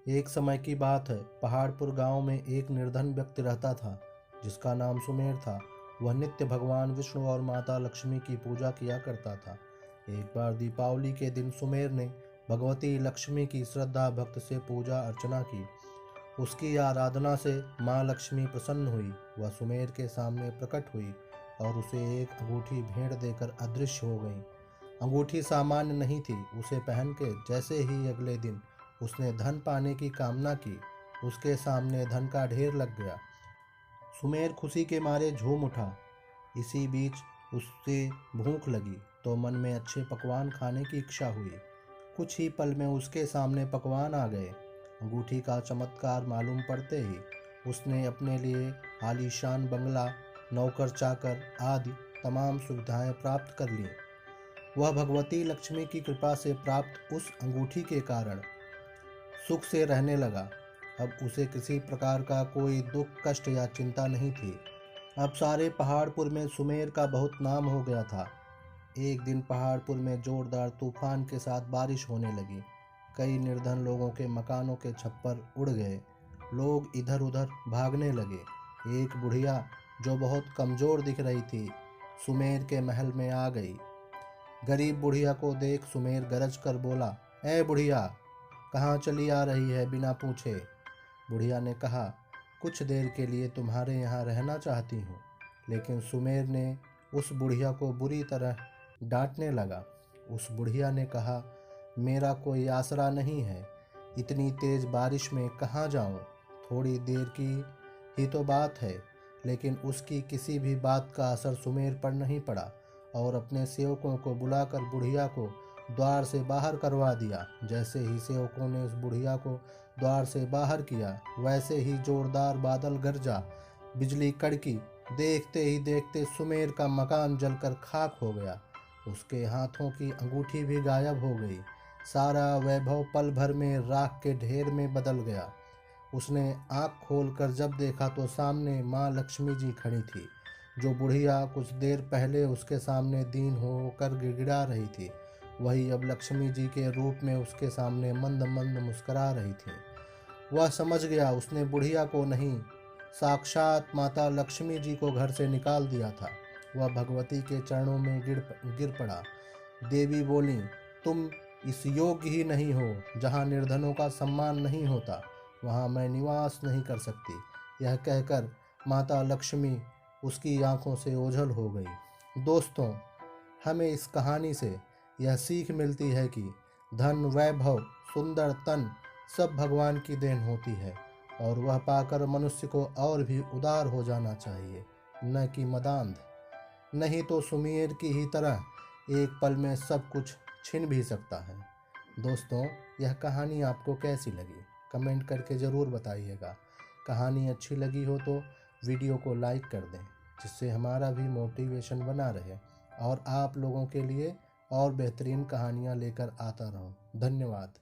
एक समय की बात है, पहाड़पुर गांव में एक निर्धन व्यक्ति रहता था जिसका नाम सुमेर था। वह नित्य भगवान विष्णु और माता लक्ष्मी की पूजा किया करता था। एक बार दीपावली के दिन सुमेर ने भगवती लक्ष्मी की श्रद्धा भक्त से पूजा अर्चना की। उसकी आराधना से माँ लक्ष्मी प्रसन्न हुई। वह सुमेर के सामने प्रकट हुई और उसे एक अंगूठी भेंट देकर अदृश्य हो गई। अंगूठी सामान्य नहीं थी। उसे पहन के जैसे ही अगले दिन उसने धन पाने की कामना की, उसके सामने धन का ढेर लग गया। सुमेर खुशी के मारे झूम उठा। इसी बीच उससे भूख लगी तो मन में अच्छे पकवान खाने की इच्छा हुई। कुछ ही पल में उसके सामने पकवान आ गए। अंगूठी का चमत्कार मालूम पड़ते ही उसने अपने लिए आलीशान बंगला, नौकर चाकर आदि तमाम सुविधाएं प्राप्त कर लीं। वह भगवती लक्ष्मी की कृपा से प्राप्त उस अंगूठी के कारण सुख से रहने लगा। अब उसे किसी प्रकार का कोई दुख, कष्ट या चिंता नहीं थी। अब सारे पहाड़पुर में सुमेर का बहुत नाम हो गया था। एक दिन पहाड़पुर में जोरदार तूफान के साथ बारिश होने लगी। कई निर्धन लोगों के मकानों के छप्पर उड़ गए। लोग इधर उधर भागने लगे। एक बुढ़िया जो बहुत कमजोर दिख रही थी, सुमेर के महल में आ गई। गरीब बुढ़िया को देख सुमेर गरज कर बोला, ए बुढ़िया, कहाँ चली आ रही है बिना पूछे। बुढ़िया ने कहा, कुछ देर के लिए तुम्हारे यहाँ रहना चाहती हूँ। लेकिन सुमेर ने उस बुढ़िया को बुरी तरह डांटने लगा। उस बुढ़िया ने कहा, मेरा कोई आसरा नहीं है, इतनी तेज बारिश में कहाँ जाऊँ। थोड़ी देर की ही तो बात है। लेकिन उसकी किसी भी बात का असर सुमेर पर नहीं पड़ा और अपने सेवकों को बुलाकर बुढ़िया को द्वार से बाहर करवा दिया। जैसे ही सेवकों ने उस बुढ़िया को द्वार से बाहर किया, वैसे ही जोरदार बादल गरजा, बिजली कड़की। देखते ही देखते सुमेर का मकान जलकर खाक हो गया। उसके हाथों की अंगूठी भी गायब हो गई। सारा वैभव पल भर में राख के ढेर में बदल गया। उसने आँख खोलकर जब देखा तो सामने माँ लक्ष्मी जी खड़ी थी। जो बुढ़िया कुछ देर पहले उसके सामने दीन होकर गिड़गिड़ा रही थी, वही अब लक्ष्मी जी के रूप में उसके सामने मंद मंद मुस्करा रही थी। वह समझ गया उसने बुढ़िया को नहीं, साक्षात माता लक्ष्मी जी को घर से निकाल दिया था। वह भगवती के चरणों में गिर पड़ा। देवी बोली, तुम इस योग्य ही नहीं हो। जहाँ निर्धनों का सम्मान नहीं होता, वहाँ मैं निवास नहीं कर सकती। यह कहकर माता लक्ष्मी उसकी आंखों से ओझल हो गई। दोस्तों, हमें इस कहानी से यह सीख मिलती है कि धन, वैभव, सुंदर तन सब भगवान की देन होती है और वह पाकर मनुष्य को और भी उदार हो जाना चाहिए, न कि मदांध। नहीं तो सुमेर की ही तरह एक पल में सब कुछ छिन भी सकता है। दोस्तों, यह कहानी आपको कैसी लगी कमेंट करके ज़रूर बताइएगा। कहानी अच्छी लगी हो तो वीडियो को लाइक कर दें, जिससे हमारा भी मोटिवेशन बना रहे और आप लोगों के लिए और बेहतरीन कहानियाँ लेकर आता रहूं। धन्यवाद।